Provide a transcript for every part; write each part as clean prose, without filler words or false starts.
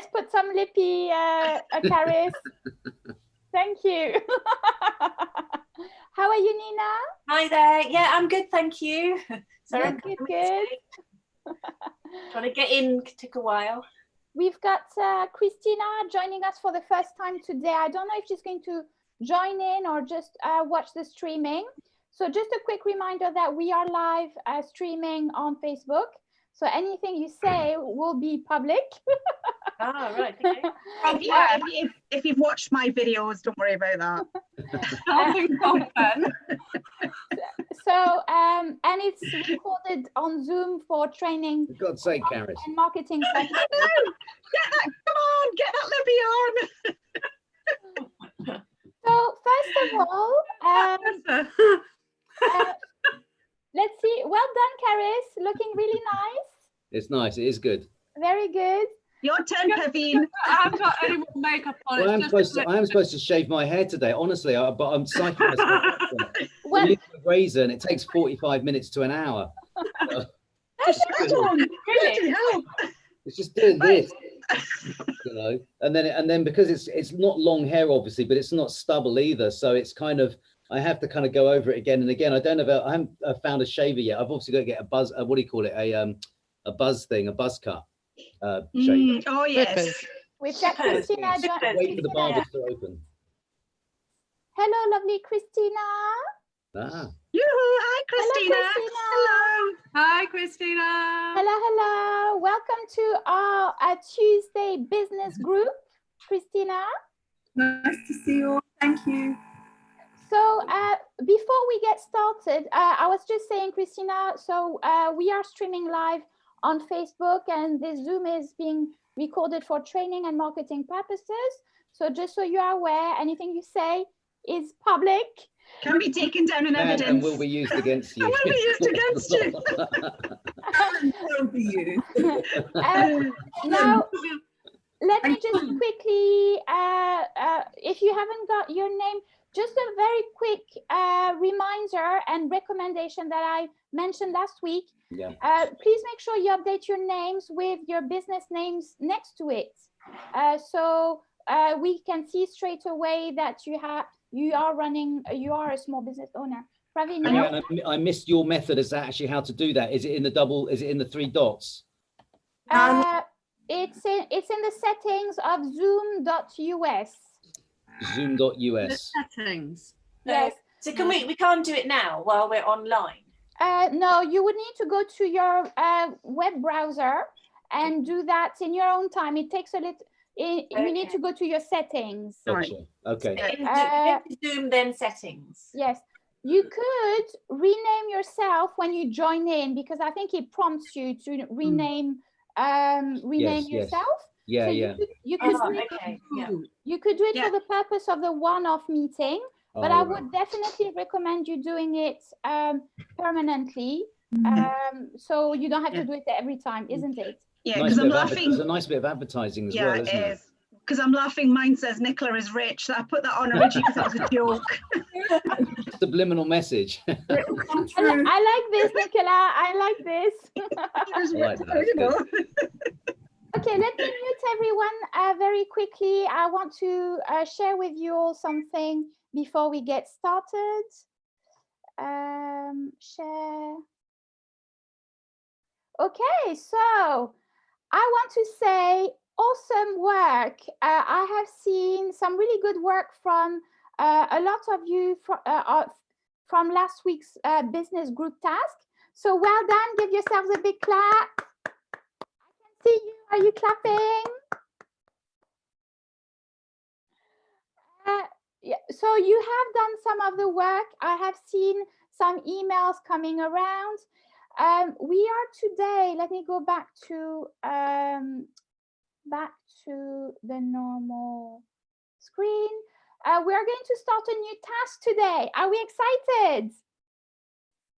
let's put some lippy, Caris. Thank you. How are you, Nina? Hi there. Yeah, I'm good, thank you. Sorry, good. Trying to get in took a while. We've got Christina joining us for the first time today. I don't know if she's going to join in or just watch the streaming. So just a quick reminder that we are live streaming on Facebook. So anything you say will be public. Ah, right. Okay. Yeah, if you've watched my videos, don't worry about that. So, and it's recorded on Zoom for training. For God's sake, Caris. And marketing. Come on, get that Libby on. So first of all, let's see. Well done, Caris. Looking really nice. It's nice. It is good. Very good. Your turn, Kevin. I haven't got any more makeup on. Well, I am supposed to shave my hair today, honestly, but I'm psyching myself. Well, a razor and it takes 45 minutes to an hour. That's really? It's just doing this, you know, and then because it's not long hair, obviously, but it's not stubble either. So it's kind of, I have to kind of go over it again and again. I haven't found a shaver yet. I've obviously got to get a buzz. What do you call it? A buzz thing, a buzz cut. Shaver. Oh yes. We've got Christina. Wait for the barbers to open. Hello, lovely Christina. Ah. Yoo-hoo, hi Christina. Hello, Christina. Hello. Hi, Christina. Hello, hello. Welcome to our Tuesday business group, Christina. Nice to see you all. Thank you. So before we get started, I was just saying, Christina, so we are streaming live on Facebook and this Zoom is being recorded for training and marketing purposes. So just so you are aware, anything you say is public. Can be taken down in evidence. And will be used against you. Will be used against you. Will be used. Now, let me just quickly, if you haven't got your name, just a very quick reminder and recommendation that I mentioned last week. Yeah. Please make sure you update your names with your business names next to it. So we can see straight away that you are a small business owner. Praveen, Yeah, I missed your method as to actually how to do that. Is it in the 3 dots? it's in the settings of zoom.us. Zoom.us. Settings. Yes. So can we can't do it now while we're online? No, you would need to go to your web browser and do that in your own time. It takes a little. You need to go to your settings. Gotcha. Okay. Zoom then settings. Yes, you could rename yourself when you join in because I think it prompts you to rename yourself. Yeah, so yeah. You could do it Yeah. for the purpose of the one-off meeting, but I would definitely recommend you doing it permanently, so you don't have to do it every time, isn't it? Yeah, because I'm laughing. There's a nice bit of advertising as well, isn't it is. Because I'm laughing. Mine says Nicola is rich. So I put that on originally because that was a joke. Subliminal message. I like this, Nicola. I like this. Okay, let me mute everyone very quickly. I want to share with you all something before we get started. Share. Okay, so I want to say awesome work. I have seen some really good work from a lot of you from last week's business group task. So well done. Give yourselves a big clap. I can see you. Are you clapping? Yeah, so you have done some of the work. I have seen some emails coming around. We are today, let me go back to the normal screen. We are going to start a new task today. Are we excited?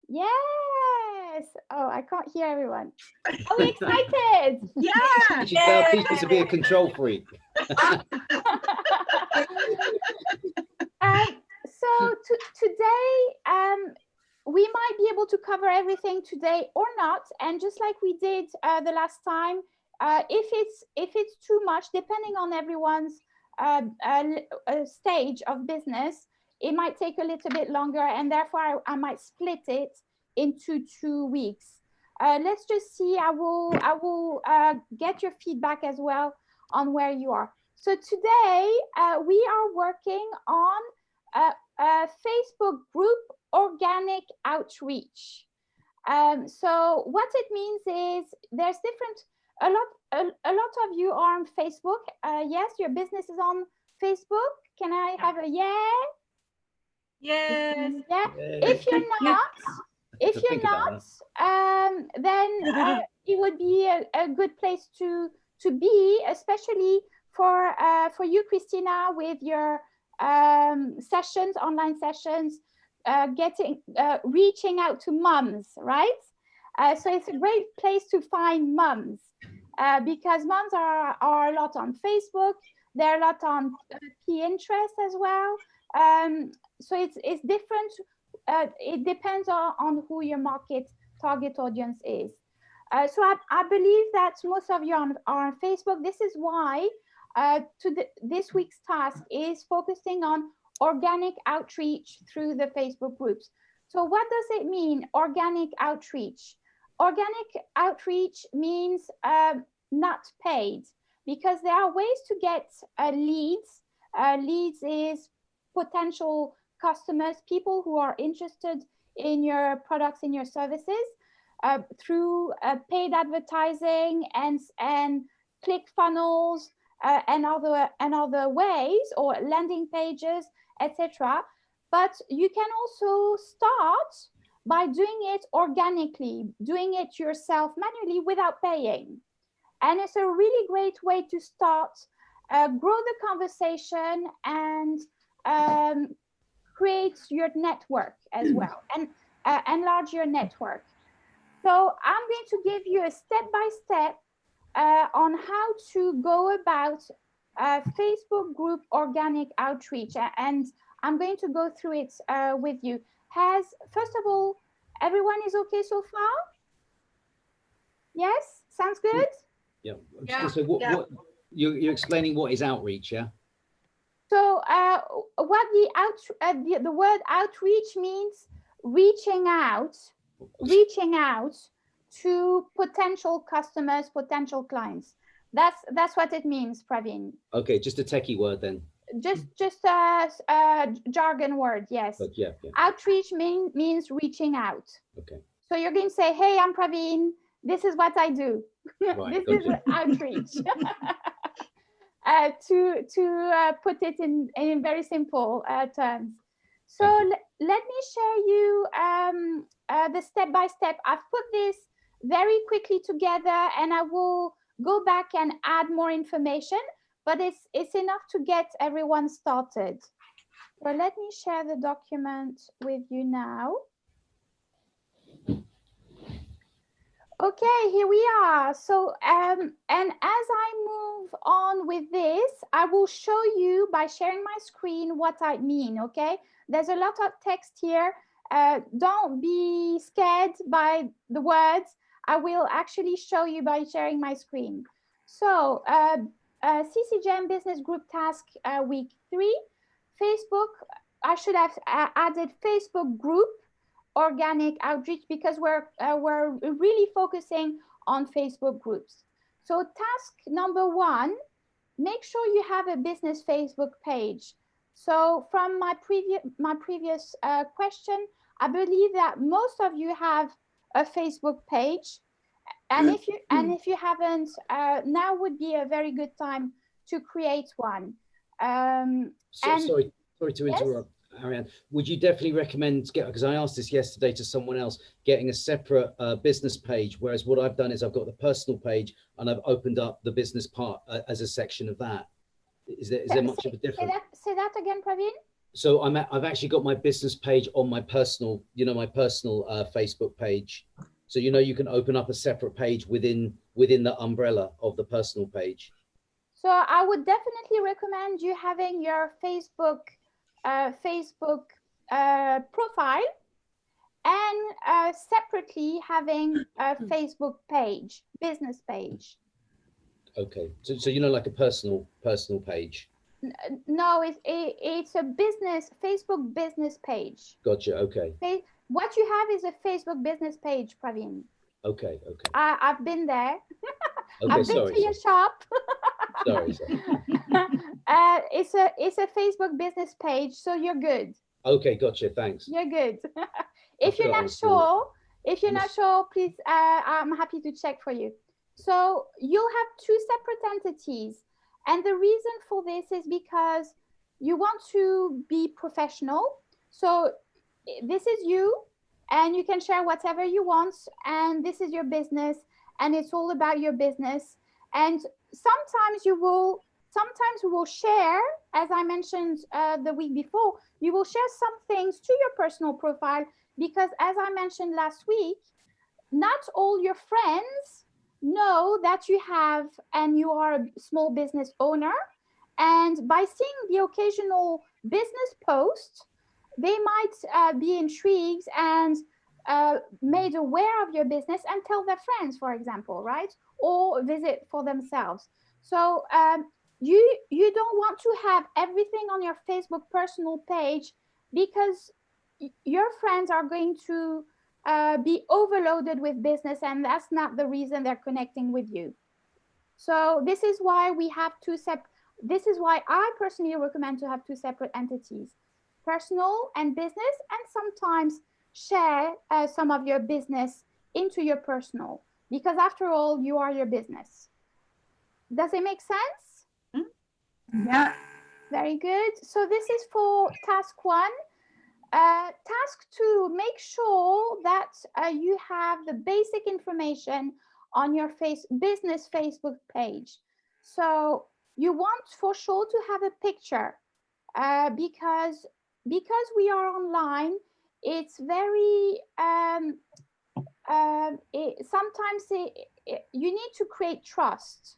Yes. Oh, I can't hear everyone. Are we excited? Yeah. You should tell people to be a control freak. So today, we might be able to cover everything today or not. And just like we did the last time, if it's too much, depending on everyone's stage of business, it might take a little bit longer, and therefore I might split it into 2 weeks. Let's just see. I will get your feedback as well on where you are. So today we are working on a Facebook group organic outreach. So what it means is there's a lot of you are on Facebook. Yes, your business is on Facebook. Can I have a yeah? Yes. Yeah. If you're not, then it would be a good place to be, especially for you, Christina, with your sessions, online sessions, reaching out to mums, right? So it's a great place to find mums because mums are a lot on Facebook. They're a lot on Pinterest as well. So it's different. It depends on who your target audience is. So I believe that most of you are on Facebook. This is why this week's task is focusing on organic outreach through the Facebook groups. So what does it mean, organic outreach? Organic outreach means not paid, because there are ways to get leads. Leads is potential customers, people who are interested in your products, in your services, through paid advertising and click funnels and other ways, or landing pages, etc. But you can also start by doing it organically, doing it yourself manually without paying. And it's a really great way to start, grow the conversation, and create your network as well, and enlarge your network. So I'm going to give you a step-by-step on how to go about Facebook group organic outreach, and I'm going to go through it with you. First of all, everyone is okay so far? Yes, sounds good. Yeah. Yeah. So what you're explaining what is outreach, yeah? So what the word outreach means, reaching out to potential customers, potential clients. That's what it means, Praveen. Okay, just a techie word then. Just a jargon word, yes. But yeah. Outreach means reaching out. Okay. So you're going to say, hey, I'm Praveen. This is what I do. Right, This is outreach. To put it in very simple terms. So let me share you the step-by-step. I've put this very quickly together, and I will go back and add more information, but it's enough to get everyone started. So let me share the document with you now. Okay, here we are. So, and as I move on with this, I will show you by sharing my screen what I mean, okay? There's a lot of text here. Don't be scared by the words. I will actually show you by sharing my screen. So, CCJM Business Group Task Week 3, Facebook, I should have added Facebook group organic outreach, because we're really focusing on Facebook groups. So task number 1, make sure you have a business Facebook page. So from my previous question, I believe that most of you have a Facebook page, and if you haven't, now would be a very good time to create one. Sorry to interrupt. Yes? Ariane, would you definitely recommend because I asked this yesterday to someone else, getting a separate business page, whereas what I've done is I've got the personal page and I've opened up the business part as a section of that. Is there much of a difference? Say that again, Praveen. So I've actually got my business page on my personal, my personal Facebook page. So you can open up a separate page within the umbrella of the personal page. So I would definitely recommend you having your Facebook profile, and separately having a Facebook page, business page. Okay, so you know, like a personal page. No, it's a business, Facebook business page. Gotcha. Okay. What you have is a Facebook business page, Praveen. Okay. Okay. I've been there. Okay. I've been to your shop. Sorry. It's a Facebook business page, so you're good. Okay, gotcha. Thanks. You're good. If you're not sure, please, I'm happy to check for you. So you'll have two separate entities. And the reason for this is because you want to be professional. So this is you, and you can share whatever you want. And this is your business, and it's all about your business. And sometimes we will share, as I mentioned the week before, you will share some things to your personal profile, because as I mentioned last week, not all your friends know that you have and you are a small business owner. And by seeing the occasional business post, they might be intrigued and made aware of your business and tell their friends, for example, right? Or visit for themselves. So you don't want to have everything on your Facebook personal page, because your friends are going to be overloaded with business, and that's not the reason they're connecting with you. So this is why we have this is why I personally recommend to have two separate entities, personal and business, and sometimes share some of your business into your personal, because after all, you are your business. Does it make sense? Yeah. Very good. So this is for task 1. Task 2, make sure that you have the basic information on your business Facebook page. So you want for sure to have a picture, because we are online. It's very sometimes you need to create trust,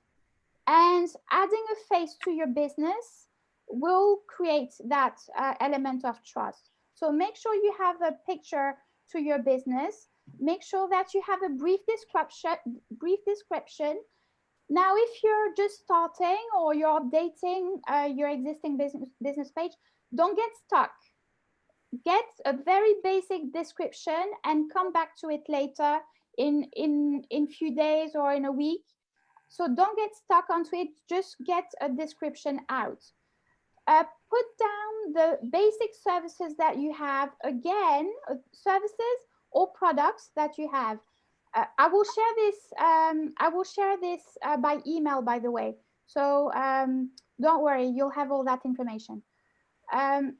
and adding a face to your business will create that element of trust. So make sure you have a picture to your business. Make sure that you have a brief description. Now, if you're just starting or you're updating your existing business page, don't get stuck. Get a very basic description and come back to it later in few days or in a week. So don't get stuck onto it. Just get a description out. Put down the basic services that you have, again, services or products that you have. I will share this by email, by the way. So don't worry, you'll have all that information.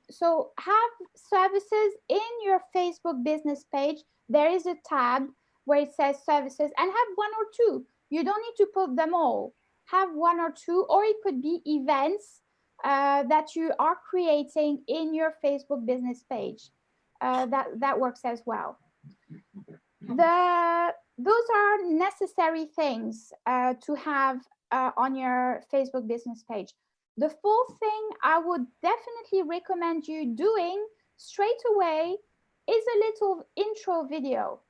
So have services in your Facebook business page. There is a tab where it says services, and have 1 or 2. You don't need to put them all. Have 1 or 2, or it could be events that you are creating in your Facebook business page. That works as well. Those are necessary things to have on your Facebook business page. The 4th thing I would definitely recommend you doing straight away is a little intro video.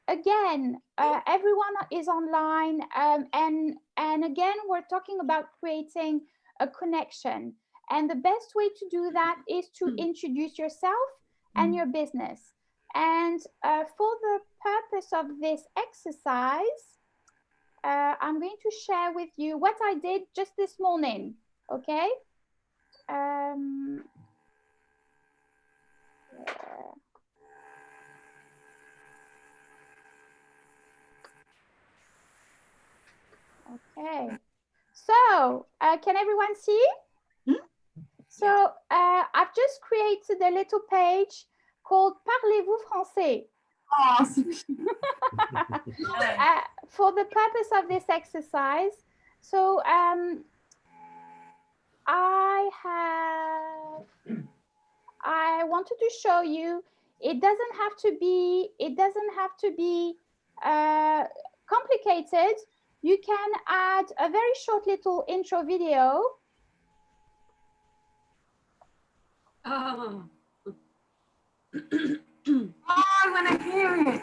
Again, everyone is online, and again, we're talking about creating a connection. And the best way to do that is to introduce yourself and your business. And for the purpose of this exercise, I'm going to share with you what I did just this morning, okay? Okay, so can everyone see? So I've just created a little page called Parlez-vous français? For the purpose of this exercise. So I wanted to show you, it doesn't have to be complicated. You can add a very short little intro video. Oh. I want to hear it.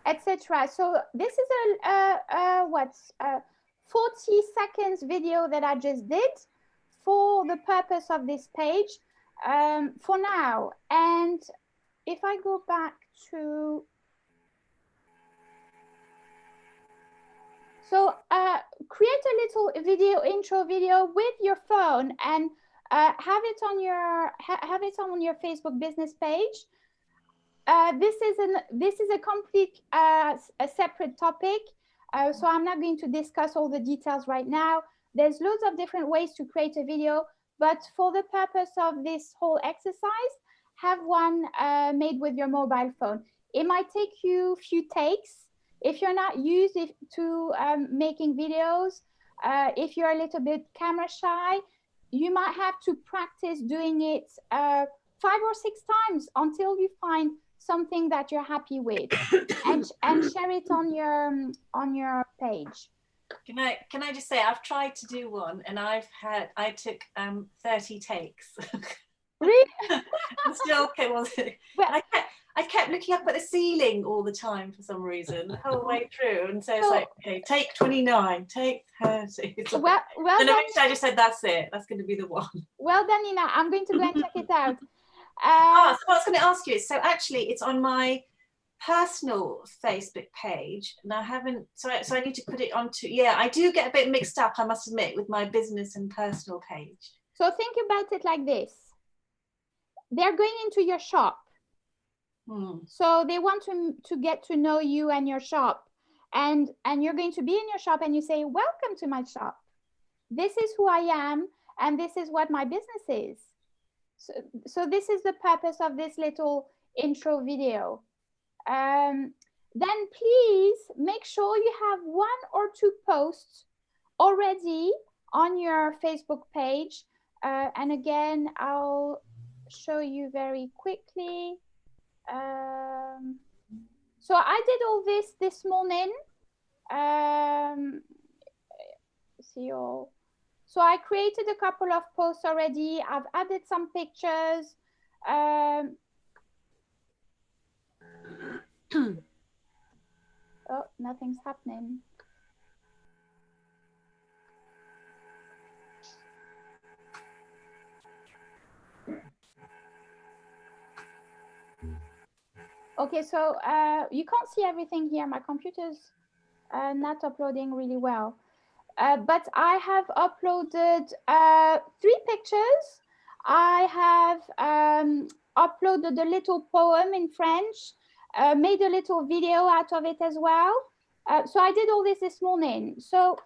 etc. So this is a 40 seconds video that I just did for the purpose of this page for now. And if I go back to, so create a little video, intro video with your phone, and have it on your Facebook business page. This is a complete a separate topic, so I'm not going to discuss all the details right now. There's loads of different ways to create a video, but for the purpose of this whole exercise, have one made with your mobile phone. It might take you a few takes. If you're not used to making videos, if you're a little bit camera shy, you might have to practice doing it 5 or 6 times until you find something that you're happy with, and share it on your page. Can I just say, I've tried to do one, and I took 30 takes. Really? Still, okay, well, Well, I kept looking up at the ceiling all the time for some reason, the whole way through, and so it's like, okay, take 29, take 30. It's like, well and done. eventually I just said, that's it, that's going to be the one. Well done, Nina. I'm going to go and check it out. So what I was going to ask you is, so actually it's on my personal Facebook page, and I haven't, so I need to put it onto, I do get a bit mixed up, I must admit, with my business and personal page. So think about it like this. They're going into your shop. So they want to get to know you and your shop, and you're going to be in your shop, and you say, welcome to my shop. This is who I am, and this is what my business is. So this is the purpose of this little intro video. Then please make sure you have 1 or 2 posts already on your Facebook page. And again, I'll show you very quickly. So I did all this morning. See all. So I created a couple of posts already. I've added some pictures. Oh, nothing's happening. Okay, so you can't see everything here. My computer's not uploading really well. But I have uploaded 3 pictures. I have uploaded a little poem in French, made a little video out of it as well. So I did all this morning. So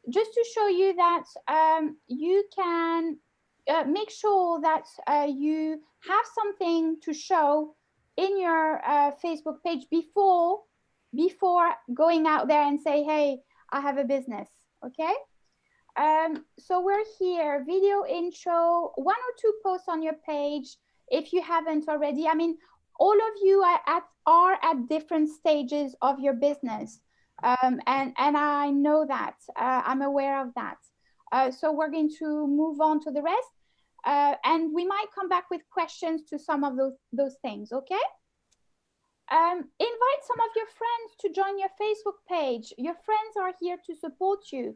just to show you that you can make sure that you have something to show in your Facebook page before going out there and say, hey, I have a business. Okay, so we're here, video intro, 1 or 2 posts on your page if you haven't already. I mean, all of you are at different stages of your business, and I know that, I'm aware of that. So we're going to move on to the rest, and we might come back with questions to some of those things, okay? Invite some of your friends to join your Facebook page. Your friends are here to support you.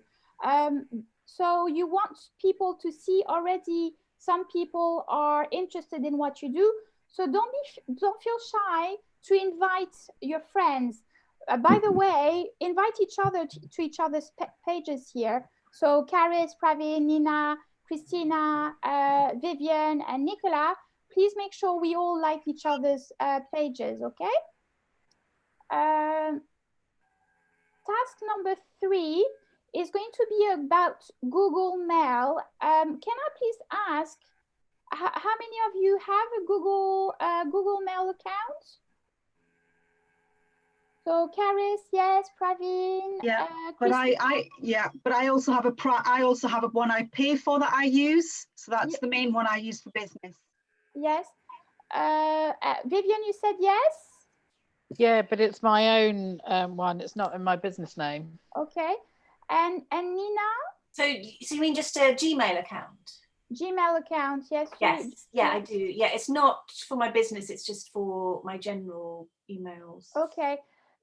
So you want people to see already. Some people are interested in what you do. So don't feel shy to invite your friends. By the way, invite each other to each other's pages here. So Caris, Praveen, Nina, Christina, Vivian, and Nicola, please make sure we all like each other's pages, okay? Task number 3 is going to be about Google Mail. Can I please ask, how many of you have a Google Mail account? So Caris, yes, Praveen. Yeah, but I also have a one I pay for that I use. So that's the main one I use for business. Yes. Vivian, you said yes? Yeah, but it's my own one. It's not in my business name. Okay. And Nina? So you mean just a Gmail account? Gmail account, yes. Yes, yeah, I do. Yeah, it's not for my business. It's just for my general emails. Okay.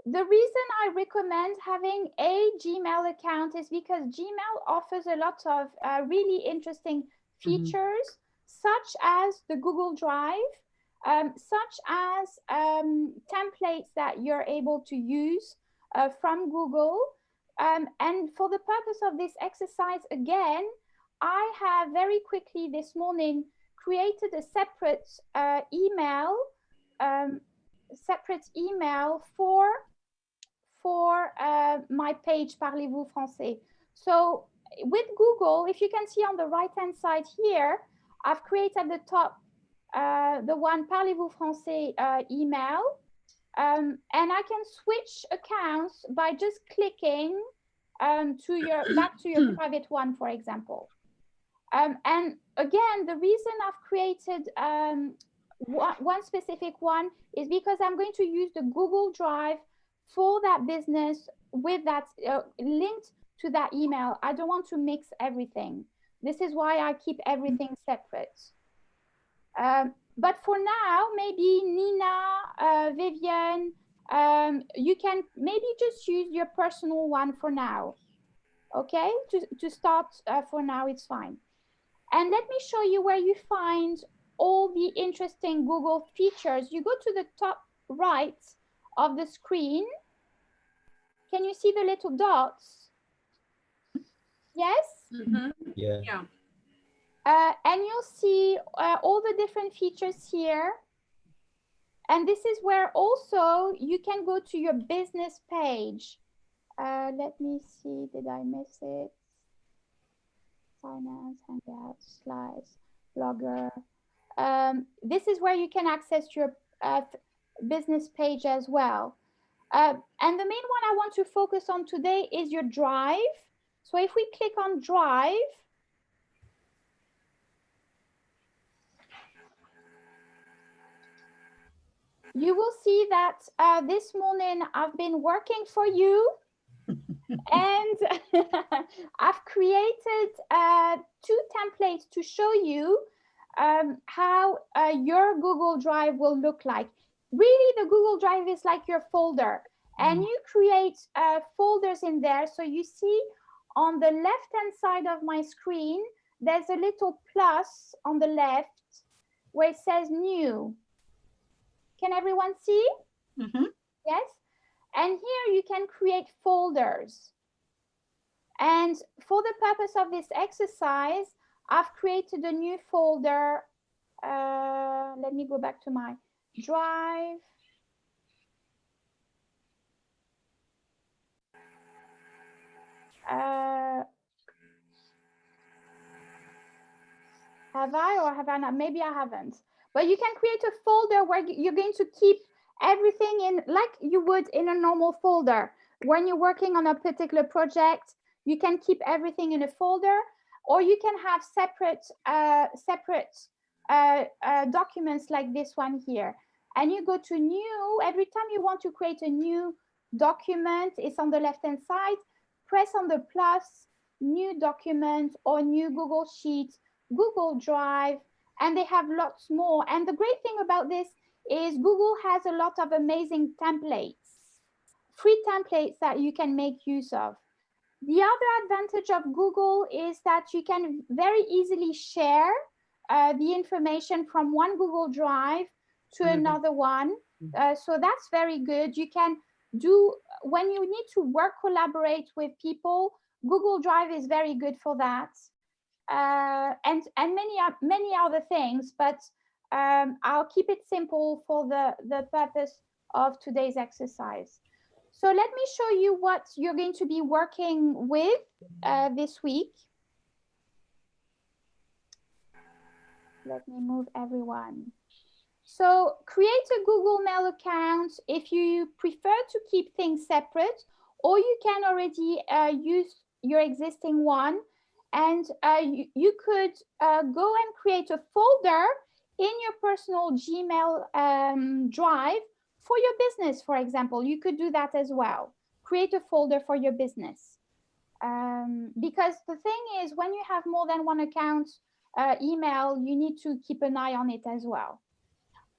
The reason I recommend having a Gmail account is because Gmail offers a lot of really interesting features, such as the Google Drive, such as templates that you're able to use from Google. And for the purpose of this exercise, again, I have very quickly this morning created a separate email for my page Parlez-vous Français. So with Google, if you can see on the right hand side here, I've created at the top the one Parlez-vous Français email, and I can switch accounts by just clicking back to your private one, for example. And again, the reason I've created one specific one is because I'm going to use the Google Drive for that business with that linked to that email. I don't want to mix everything. This is why I keep everything separate. But for now, maybe Nina, Vivian, you can maybe just use your personal one for now. Okay, to start for now, it's fine. And let me show you where you find all the interesting Google features. You go to the top right of the screen. Can you see the little dots? Yes? Mm-hmm. Yeah. Yeah. And you'll see all the different features here. And this is where also you can go to your business page. Let me see, did I miss it? Finance, Hangouts, Slides, Blogger. This is where you can access your business page as well. And the main one I want to focus on today is your Drive. So if we click on Drive, you will see that this morning I've been working for you. And I've created 2 templates to show you how your Google Drive will look like. Really, the Google Drive is like your folder, and you create folders in there. So you see on the left-hand side of my screen, there's a little plus on the left where it says new. Can everyone see? Mm-hmm. Yes. And here you can create folders. And for the purpose of this exercise, I've created a new folder. Let me go back to my Drive. Have I or have I not? Maybe I haven't. But you can create a folder where you're going to keep everything in like you would in a normal folder. When you're working on a particular project, you can keep everything in a folder, or you can have separate documents like this one here. And you go to new. Every time you want to create a new document, it's on the left-hand side. Press on the plus, new document, or new Google Sheet, Google Drive, and they have lots more. And the great thing about this is Google has a lot of amazing templates, free templates that you can make use of. The other advantage of Google is that you can very easily share the information from one Google Drive to another one. So that's very good. You can do, when you need to collaborate with people, Google Drive is very good for that. And many other things, but I'll keep it simple for the purpose of today's exercise. So let me show you what you're going to be working with this week. Let me move everyone. So create a Google Mail account if you prefer to keep things separate, or you can already use your existing one. And you could go and create a folder in your personal Gmail Drive for your business, for example. You could do that as well. Create a folder for your business. Because the thing is, when you have more than one account email, you need to keep an eye on it as well.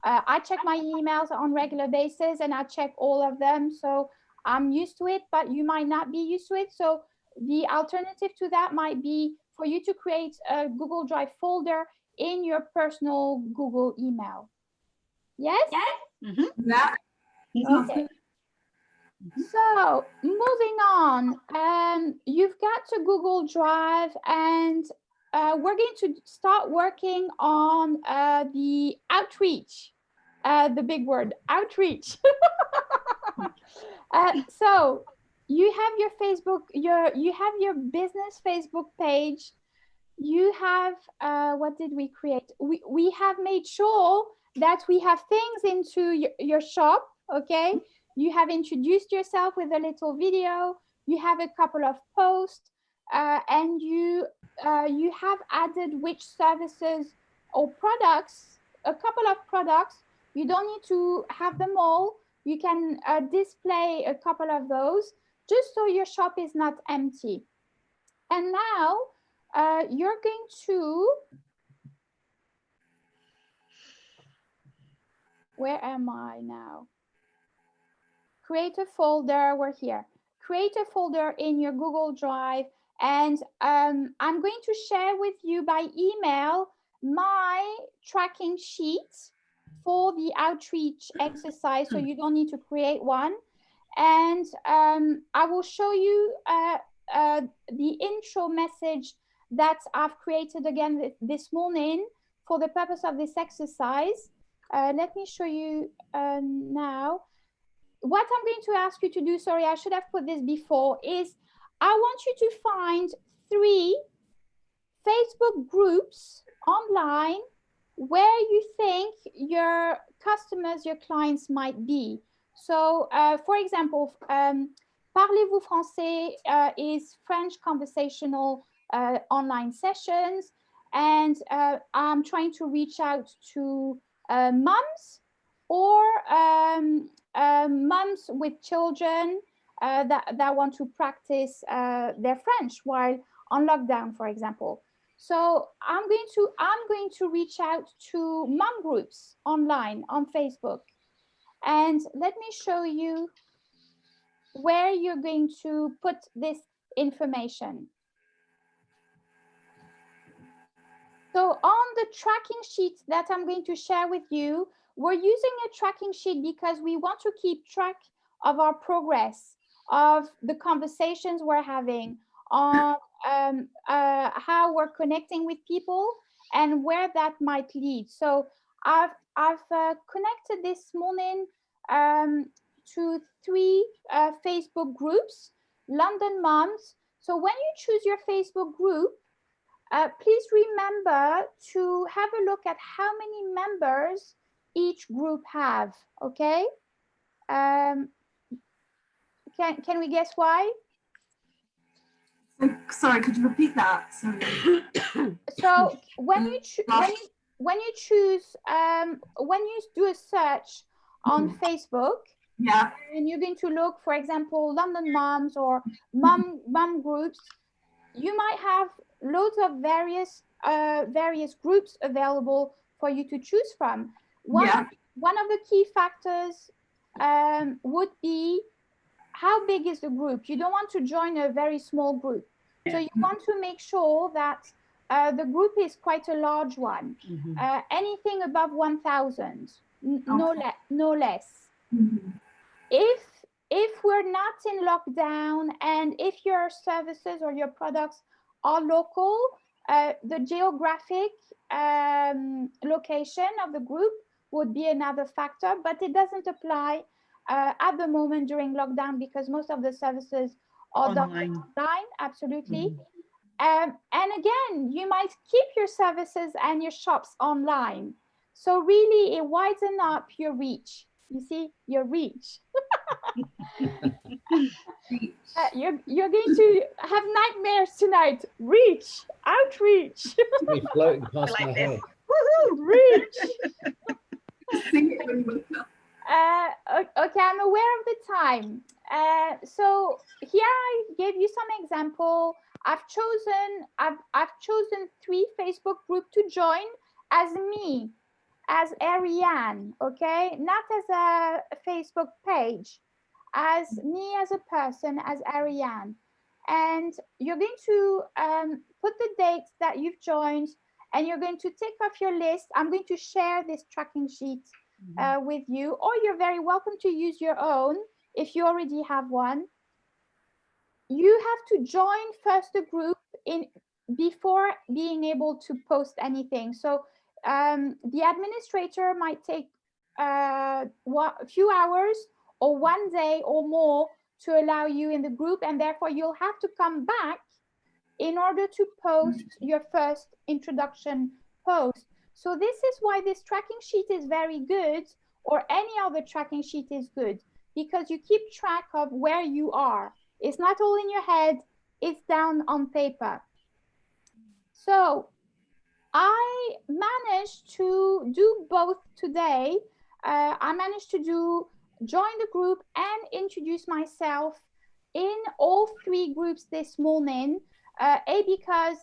I check my emails on regular basis, and I check all of them. So I'm used to it, but you might not be used to it. So the alternative to that might be for you to create a Google Drive folder in your personal Google email. Yes? Yeah. Okay. So moving on, you've got to Google Drive, and we're going to start working on the outreach, the big word, outreach. So you have your Facebook, you have your business Facebook page. You have, what did we create? We have made sure that we have things into your shop, okay? You have introduced yourself with a little video. You have a couple of posts, and you have added which services or products, a couple of products. You don't need to have them all. You can display a couple of those just so your shop is not empty. And now you're going to, where am I now? Create a folder, we're here. Create a folder in your Google Drive, and I'm going to share with you by email my tracking sheet for the outreach exercise, so you don't need to create one. And I will show you the intro message that I've created again this morning for the purpose of this exercise. Let me show you now. What I'm going to ask you to do, sorry, I should have put this before, is I want you to find 3 Facebook groups online where you think your customers, your clients might be. So, for example, Parlez-vous français is French conversational online sessions, and I'm trying to reach out to moms or moms with children that want to practice their French while on lockdown, for example. So I'm going to reach out to mom groups online on Facebook, and let me show you where you're going to put this information. So on the tracking sheet that I'm going to share with you, we're using a tracking sheet because we want to keep track of our progress, of the conversations we're having, on how we're connecting with people and where that might lead. So I've connected this morning to 3 Facebook groups, London Moms. So when you choose your Facebook group, please remember to have a look at how many members each group have, okay? Can we guess why? Sorry, could you repeat that? Sorry. So when you do a search on Facebook, Yeah. and you're going to look, for example, London Moms or mom groups, you might have loads of various groups available for you to choose from. One of the key factors would be how big is the group. You don't want to join a very small group. So you want to make sure that the group is quite a large one. Anything above 1,000, no less. If we're not in lockdown, and if your services or your products are local, the geographic location of the group would be another factor, but it doesn't apply at the moment during lockdown because most of the services are done online, absolutely. And again, you might keep your services and your shops online. So really, it widens up your reach. You see, your reach. You're going to have nightmares tonight. Reach, outreach. Be floating past my head. Reach. Okay, I'm aware of the time. So here I gave you some example. I've chosen 3 Facebook groups to join as me. as Ariane, okay? Not as a Facebook page, as me as a person, as Ariane. And you're going to put the dates that you've joined, and you're going to tick off your list. I'm going to share this tracking sheet with you, or you're very welcome to use your own if you already have one. You have to join first the group before being able to post anything. So the administrator might take a few hours or one day or more to allow you in the group, and therefore you'll have to come back in order to post your first introduction post. So this is why this tracking sheet is very good, or any other tracking sheet is good, because you keep track of where you are. It's not all in your head, it's down on paper. So I managed to do both today. I managed to join the group and introduce myself in all 3 groups this morning. Because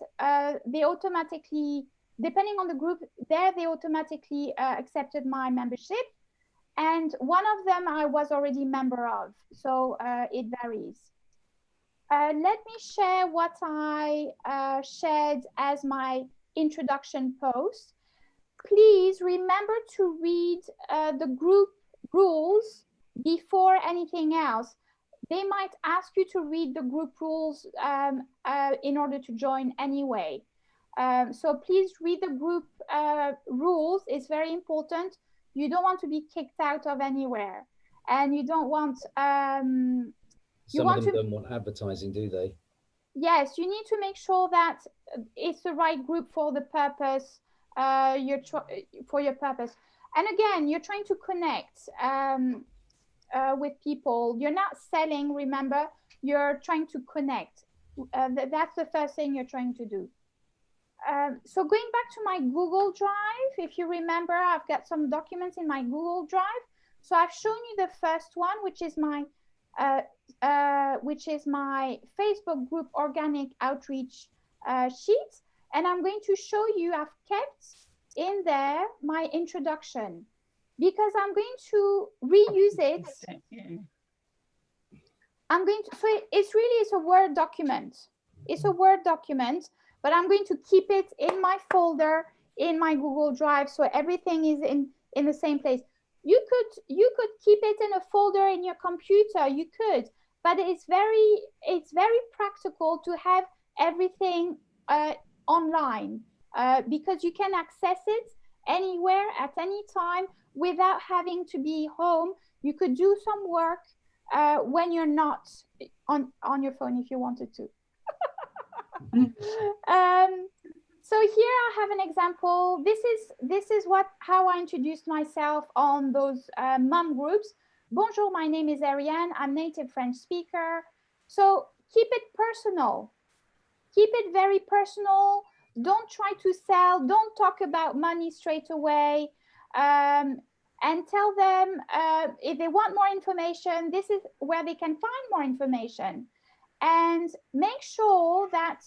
they automatically, depending on the group, they automatically accepted my membership. And one of them I was already member of, so it varies. Let me share what I shared as my introduction post. Please remember to read the group rules before anything else. They might ask you to read the group rules in order to join anyway. So please read the group rules. It's very important. You don't want to be kicked out of anywhere, and you don't want Some of them don't want advertising, do they? Yes, you need to make sure that it's the right group for the purpose, for your purpose. And again, you're trying to connect with people. You're not selling, remember, you're trying to connect. That's the first thing you're trying to do. So going back to my Google Drive, if you remember, I've got some documents in my Google Drive. So I've shown you the first one, which is my Facebook group organic outreach sheet. And I'm going to show you, I've kept in there my introduction, because I'm going to reuse it. I'm going to, so it's a Word document. It's a Word document, but I'm going to keep it in my folder in my Google Drive, so everything is in the same place. You could keep it in a folder in your computer, you could, but it's very practical to have everything online, because you can access it anywhere at any time without having to be home. You could do some work when you're not on your phone if you wanted to. So here I have an example. This is how I introduced myself on those mom groups. Bonjour, my name is Ariane. I'm native French speaker. So keep it personal. Keep it very personal. Don't try to sell. Don't talk about money straight away. And tell them if they want more information, this is where they can find more information. And make sure that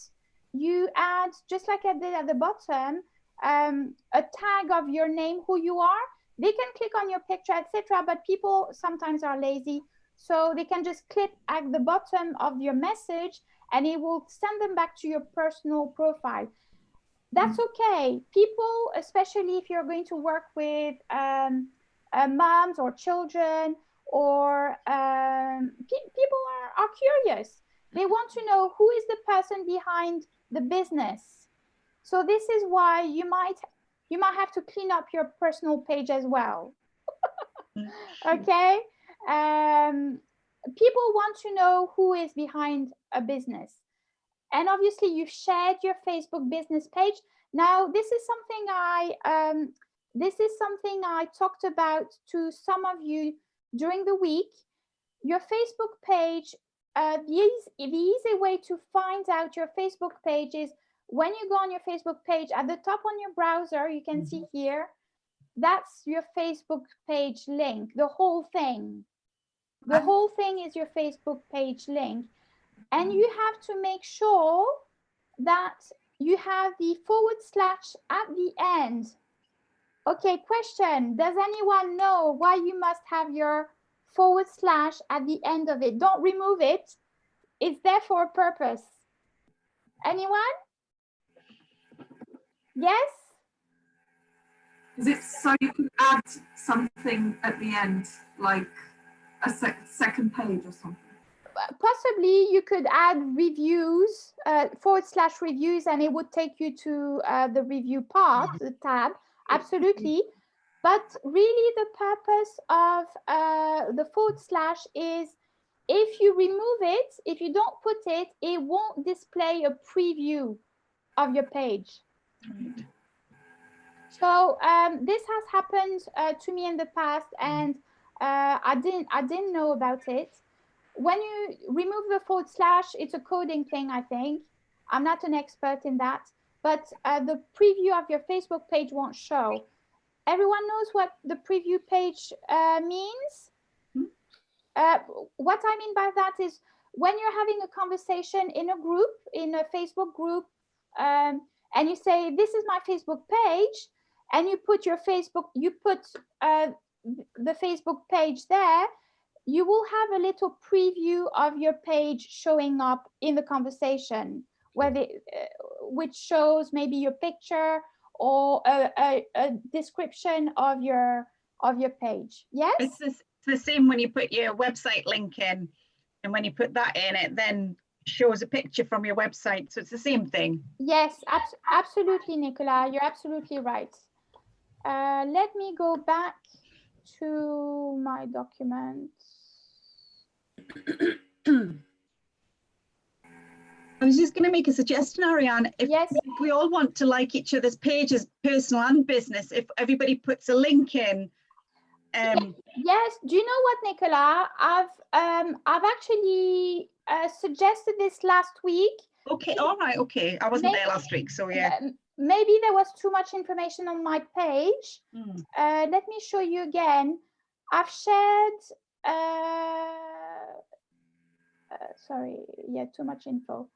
you add, just like I did at the bottom, a tag of your name, who you are. They can click on your picture, etc. But people sometimes are lazy, so they can just click at the bottom of your message, and it will send them back to your personal profile. That's okay. People, especially if you're going to work with moms or children, or people are curious. They want to know who is the person behind the business. So this is why you might have to clean up your personal page as well. Okay. People want to know who is behind a business. And obviously you've shared your Facebook business page. Now, this is something I talked about to some of you during the week. Your Facebook page, the easy way to find out your Facebook page is when you go on your Facebook page, at the top on your browser, you can see here, that's your Facebook page link, the whole thing. The whole thing is your Facebook page link. And you have to make sure that you have the / at the end. Okay, question. Does anyone know why you must have your / at the end of it? Don't remove it. It's there for a purpose. Anyone? Yes? Is it so you can add something at the end, like a second page or something? Possibly you could add reviews, / reviews, and it would take you to the review part, the tab. Absolutely. But really the purpose of the / is if you remove it, if you don't put it, it won't display a preview of your page. Right. So this has happened to me in the past, and I didn't know about it. When you remove the / it's a coding thing, I think. I'm not an expert in that, but the preview of your Facebook page won't show. Everyone knows what the preview page means? What I mean by that is when you're having a conversation in a group, in a Facebook group, and you say, this is my Facebook page, and you put your Facebook, you put the Facebook page there, you will have a little preview of your page showing up in the conversation, where which shows maybe your picture or a description of your page. Yes? It's the same when you put your website link in, and when you put that in, it then shows a picture from your website. So it's the same thing. Yes, absolutely, Nicola. You're absolutely right. Let me go back to my documents. I was just going to make a suggestion, Ariane. If Yes. we all want to like each other's pages, personal and business, if everybody puts a link in. Yes. Do you know what, Nicola? I've actually suggested this last week. Okay. All right. Okay. I wasn't there last week, so yeah. Maybe there was too much information on my page. Let me show you again. I've shared. Sorry. Yeah, too much info.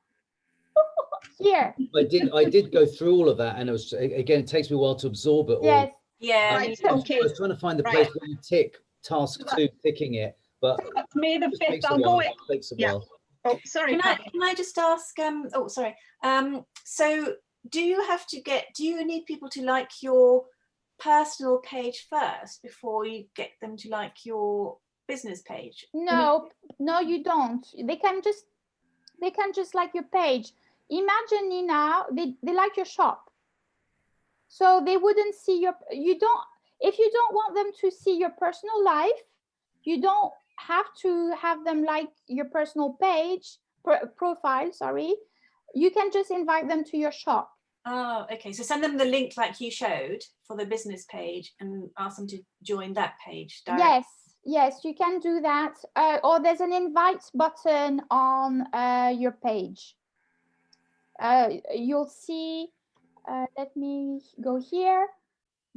Here. I did go through all of that, and it was, again, it takes me a while to absorb it all. Yes. Yeah. Right. I Okay. was trying to find the place where you tick task 2, ticking it, but That's May the it 5th. takes a I'll go while. it. It takes a Yeah. while. Oh, sorry. Can I just ask? Oh, sorry. So do you need people to like your personal page first before you get them to like your business page? No, you don't. They can just like your page. Imagine, Nina, they like your shop. So they wouldn't see if you don't want them to see your personal life, you don't have to have them like your personal page, profile, sorry. You can just invite them to your shop. Oh, okay. So send them the link like you showed for the business page and ask them to join that page directly. Yes, you can do that. Or there's an invite button on your page. You'll see, let me go here.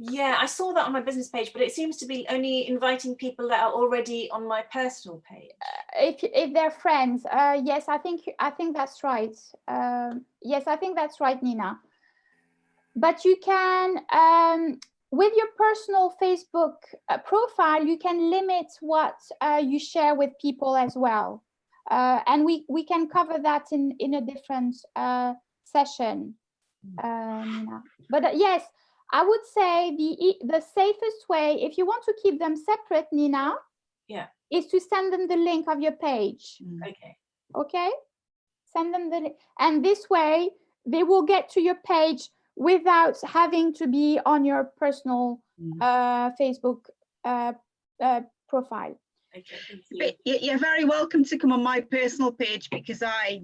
Yeah, I saw that on my business page, but it seems to be only inviting people that are already on my personal page. If they're friends, yes, I think that's right. Yes, I think that's right, Nina. But you can, with your personal Facebook profile, you can limit what you share with people as well. And we can cover that in a different session, Nina. But yes, I would say the safest way, if you want to keep them separate, Nina, is to send them the link of your page. Okay, send them the link, and this way they will get to your page without having to be on your personal Facebook profile. Okay, thank you. But you're very welcome to come on my personal page, because I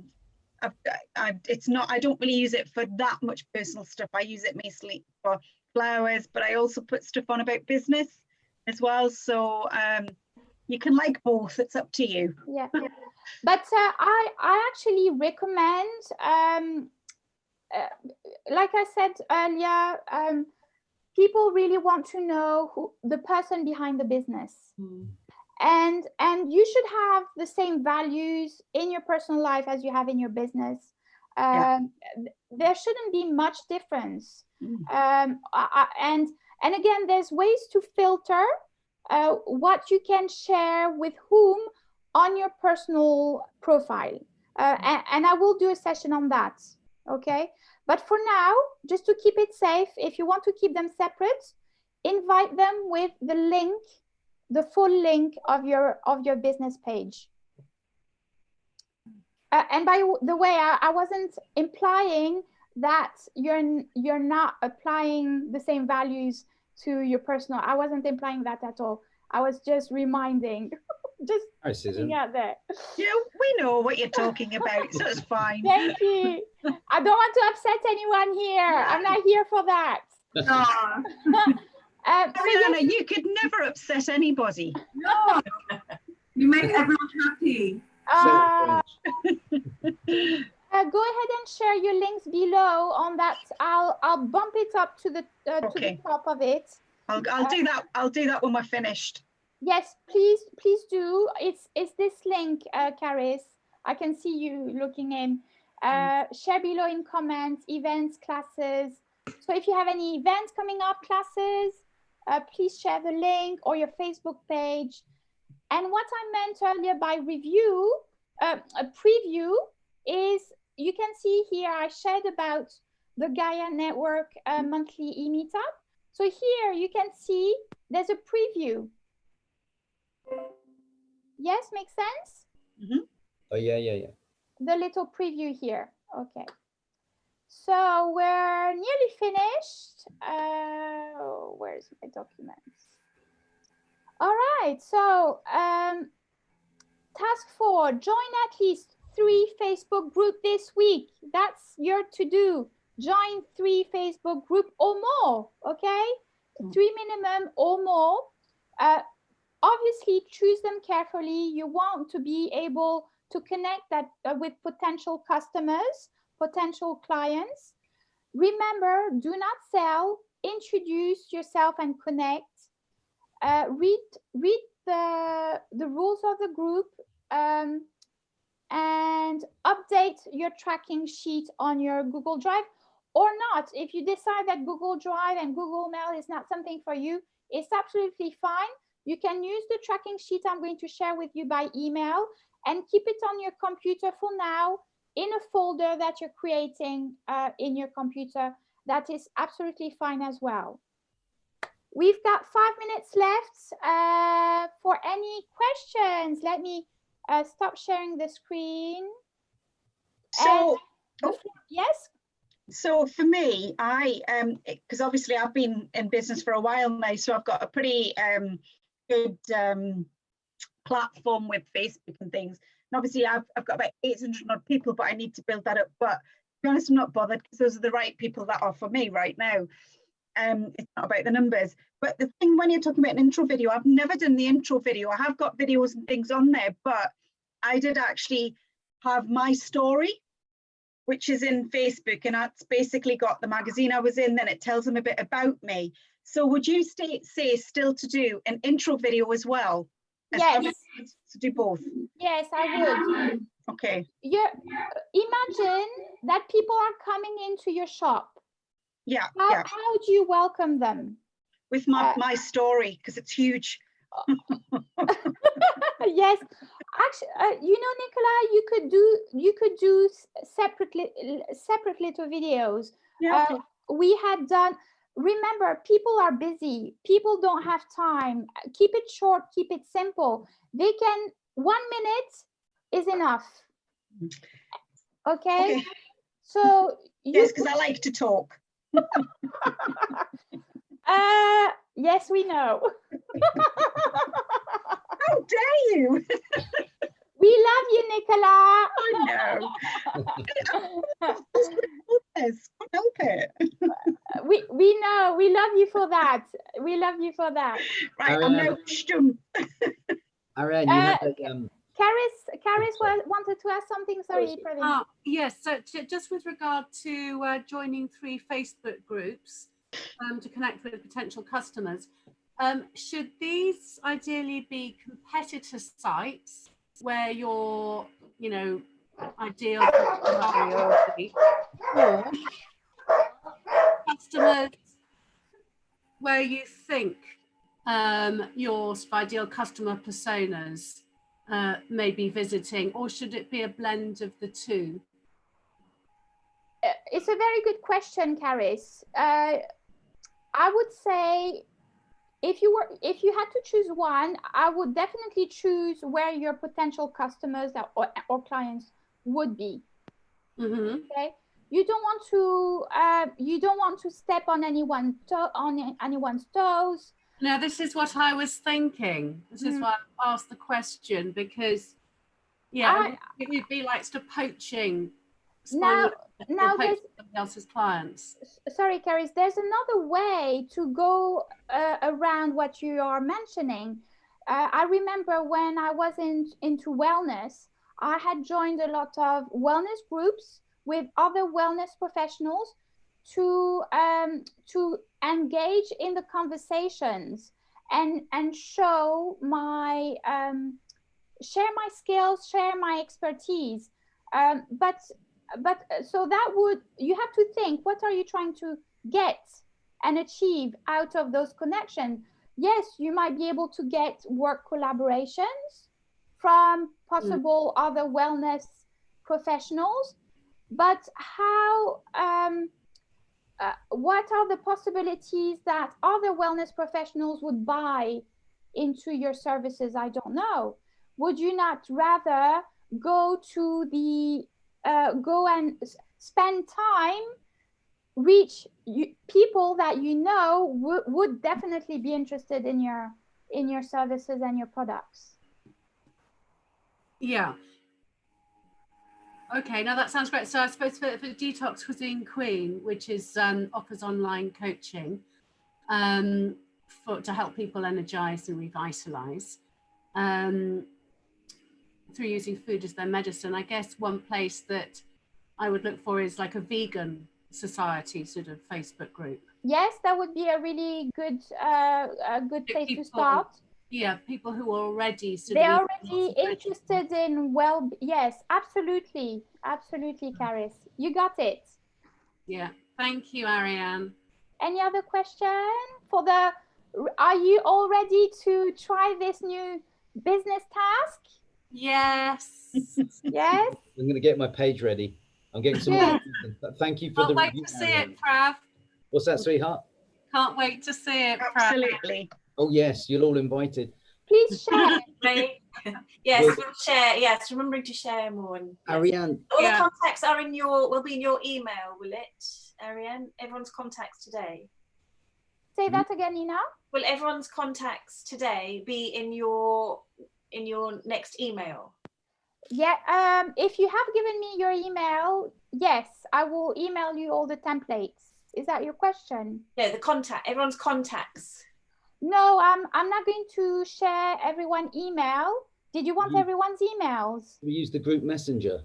don't really use it for that much personal stuff. I use it mostly for flowers, but I also put stuff on about business as well. So you can like both. It's up to you. Yeah, but I actually recommend, like I said earlier, people really want to know who the person behind the business. And you should have the same values in your personal life as you have in your business. There shouldn't be much difference. And And again, there's ways to filter what you can share with whom on your personal profile. And I will do a session on that, okay? But for now, just to keep it safe, if you want to keep them separate, invite them with the link, the full link of your business page. And by the way, I wasn't implying that you're not applying the same values to your personal. I wasn't implying that at all. I was just reminding, just putting out there. Yeah, we know what you're talking about, so it's fine. Thank you. I don't want to upset anyone here. I'm not here for that. Ariana, you could never upset anybody. No, you make everyone happy. Go ahead and share your links below on that. I'll bump it up to the top of it. I'll do that. I'll do that when we're finished. Yes, please do. It's this link, Caris. I can see you looking in. Share below in comments, events, classes. So if you have any events coming up, classes, please share the link or your Facebook page. And what I meant earlier by review, a preview, is you can see here I shared about the Gaia Network monthly e-meetup. So here you can see there's a preview. Yes, makes sense? Mm-hmm. Oh, yeah. The little preview here. Okay. So we're nearly finished. Where's my documents? All right. So task 4, join at least 3 Facebook groups this week. That's your to-do. Join 3 Facebook groups or more, okay? 3 minimum or more. Obviously, choose them carefully. You want to be able to connect that with potential customers, potential clients. Remember, do not sell. Introduce yourself and connect. Read the rules of the group and update your tracking sheet on your Google Drive or not. If you decide that Google Drive and Google Mail is not something for you, it's absolutely fine. You can use the tracking sheet I'm going to share with you by email and keep it on your computer for now in a folder that you're creating in your computer. That is absolutely fine as well. We've got 5 minutes left for any questions. Let me stop sharing the screen. So, yes? So for me, because obviously I've been in business for a while now, so I've got a pretty good platform with Facebook and things. And obviously I've got about 800 odd people, but I need to build that up. But to be honest, I'm not bothered because those are the right people that are for me right now. It's not about the numbers. But the thing when you're talking about an intro video, I've never done the intro video. I have got videos and things on there, but I did actually have my story, which is in Facebook, and that's basically got the magazine I was in, then it tells them a bit about me. So would you say still to do an intro video as well? Yes. To do both? Yes, I would. Okay. Imagine that people are coming into your shop. Yeah. How do you welcome them? With my story, because it's huge. Yes, actually, Nicola, you could do separate little videos. Yeah. We had done. Remember, people are busy. People don't have time. Keep it short. Keep it simple. They can. 1 minute is enough. Okay. So yes, because I like to talk. Yes, we know. How dare you? We love you, Nicola. I know. Help it. We know. We love you for that. We love you for that. Right, I'm now stum. Ariane, you have Caris wanted to ask something. Sorry, Praveen. Yes, so just with regard to joining 3 Facebook groups to connect with potential customers, should these ideally be competitor sites where your, ideal or customers where you think your sort of ideal customer personas may be visiting, or should it be a blend of the two? It's a very good question, Caris. I would say if you had to choose one, I would definitely choose where your potential customers or clients would be. Mm-hmm. Okay, you don't want to step on anyone's toes. No, this is what I was thinking. This is why I asked the question, because it would be like sort of poaching. Now somebody else's clients. Sorry, Caris, there's another way to go around what you are mentioning. I remember when I was into wellness, I had joined a lot of wellness groups with other wellness professionals to engage in the conversations and show my share my skills, share my expertise. But so that would, you have to think, what are you trying to get and achieve out of those connections? Yes, you might be able to get work collaborations from possible other wellness professionals, but how what are the possibilities that other wellness professionals would buy into your services? I don't know. Would you not rather go to the go and spend time, reach people that you know would definitely be interested in your services and your products? Yeah. Okay, now that sounds great. So I suppose for Detox Cuisine Queen, which is offers online coaching to help people energize and revitalize through using food as their medicine. I guess one place that I would look for is like a vegan society sort of Facebook group. Yes, that would be a really good place to start. Yeah, people who are already they're already interested in yes, absolutely, Caris, you got it. Yeah, thank you, Ariane. Any other question are you all ready to try this new business task? Yes. Yes, I'm going to get my page ready. I'm getting some. Thank you for the review. Can't wait to see it, Prav. What's that, sweetheart? Can't wait to see it, Prav. Absolutely. Oh yes, you're all invited. please share. Yes, we'll share. Yes, remembering to share more. And Ariane, all the contacts are will be in your email, will it, Ariane? Everyone's contacts today. Say that again, Nina. Will everyone's contacts today be in your next email? Yeah, if you have given me your email, yes, I will email you all the templates. Is that your question? No, everyone's contacts. No, I'm not going to share everyone's email. Did you want everyone's emails? we use the group messenger.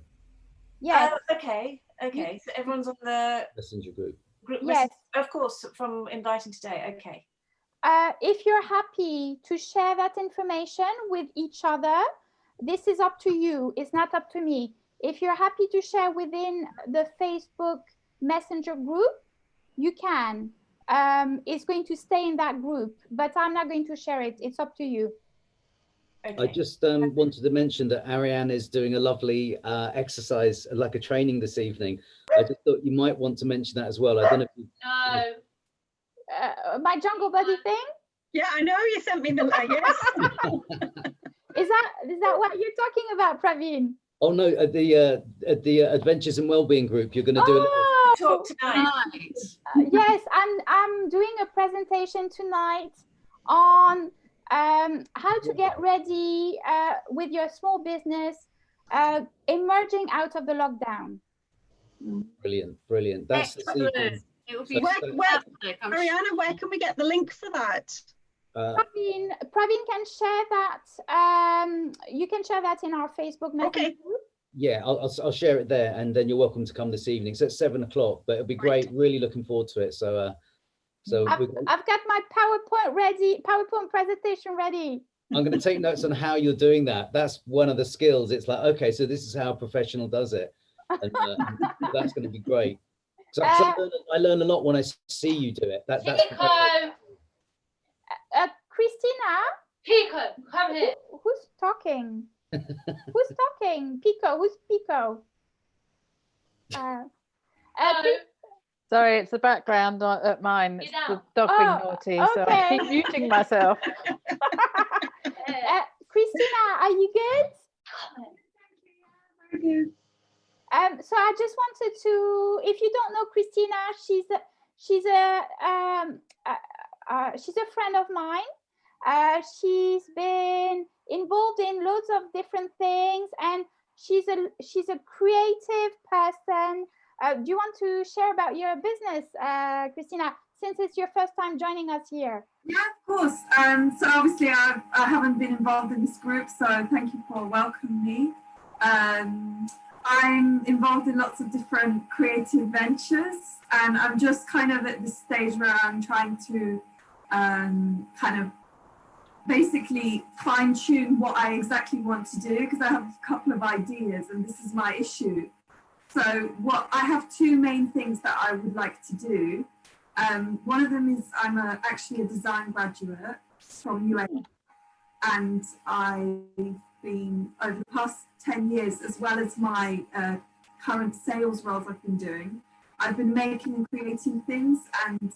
Yes. Oh, okay. So everyone's on the Messenger group. Yes. Of course, from inviting today. Okay. If you're happy to share that information with each other, this is up to you. It's not up to me. If you're happy to share within the Facebook Messenger group, you can. It's going to stay in that group, but I'm not going to share it. It's up to you. Okay. I just wanted to mention that Ariane is doing a lovely exercise, like a training this evening. I just thought you might want to mention that as well. I don't know if you... No. My jungle buddy thing? Yeah, I know you sent me the yes. Is that what you're talking about, Praveen? Oh no, at the Adventures and Wellbeing group, you're going to do a little talk tonight. Yes, I'm doing a presentation tonight on how to get ready with your small business emerging out of the lockdown. Brilliant. That's the sequence. It will be Ariana, where can we get the link for that? Praveen can share that. You can share that in our Facebook Messenger group. Yeah, I'll share it there, and then you're welcome to come this evening. So it's 7 o'clock, but it'll be great. Really looking forward to it. So I've got my PowerPoint presentation ready. I'm going to take notes on how you're doing that. That's one of the skills. It's like, okay, so this is how a professional does it, and that's going to be great. So I learn a lot when I see you do it. Pico, come here. Who's talking? Who's talking? Pico. Who's Pico? Sorry, it's the background at mine. It's the dog being naughty, so I keep muting myself. Christina, are you good? So I just wanted to, if you don't know Christina, she's a friend of mine. She's been involved in loads of different things, and she's a creative person. Do you want to share about your business, Christina, since it's your first time joining us here? Yeah, of course. So obviously I haven't been involved in this group, so thank you for welcoming me. I'm involved in lots of different creative ventures, and I'm just kind of at this stage where I'm trying to kind of basically fine-tune what I exactly want to do, because I have a couple of ideas and this is my issue. So I have two main things that I would like to do. One of them is I'm actually a design graduate from UA, and I've been, over the past 10 years, as well as my current sales roles I've been doing, I've been making and creating things, and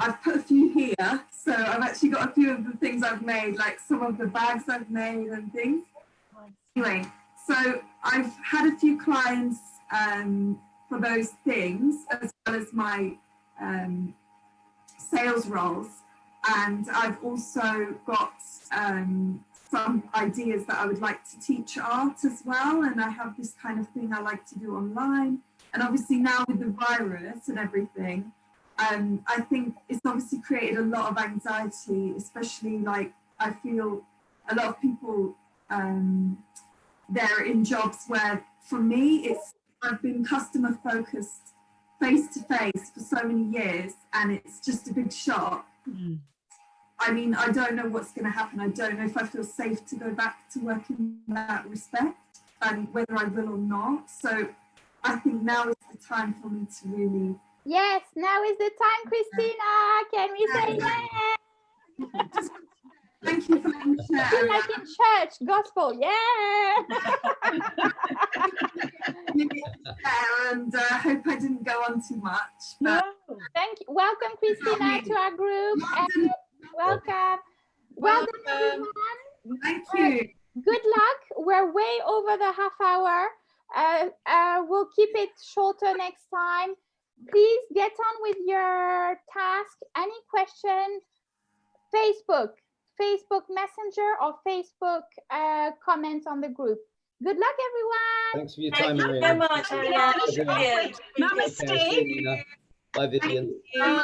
I've put a few here. So I've actually got a few of the things I've made, like some of the bags I've made and things. Anyway, so I've had a few clients for those things, as well as my sales roles. And I've also got some ideas that I would like to teach art as well. And I have this kind of thing I like to do online. And obviously now with the virus and everything, I think it's obviously created a lot of anxiety, especially like I feel a lot of people, they're in jobs where, for me, I've been customer focused face to face for so many years, and it's just a big shock. I mean, I don't know what's going to happen. I don't know if I feel safe to go back to work in that respect, and whether I will or not. So I think now is the time for me to really... Yes, now is the time, Christina. Can we say yes? Thank you for letting me share. Like in church, gospel, yeah. And I hope I didn't go on too much. No, thank you. Welcome, Christina, to our group. And welcome. Well done, everyone. Thank you. Good luck. We're way over the half hour. We'll keep it shorter next time. Please get on with your task. Any question? Facebook Messenger or Facebook comments on the group. Good luck, everyone. Thanks for your time, Maria. Thank you so much, Maria. Namaste. Bye, Vivian. Bye.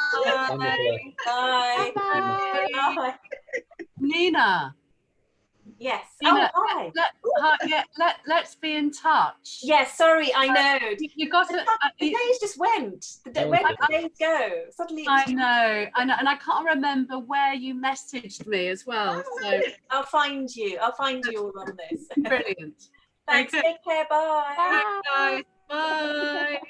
Bye. Bye. Nina. Yes. Nina, Oh, hi. Let's be in touch. Yes, sorry, I know. You got to. The days just went. Where did the days go? Suddenly. I know, and I can't remember where you messaged me as well. So I'll find you. I'll find you all on this. brilliant. Thanks. Okay. Take care. Bye. Bye. Bye.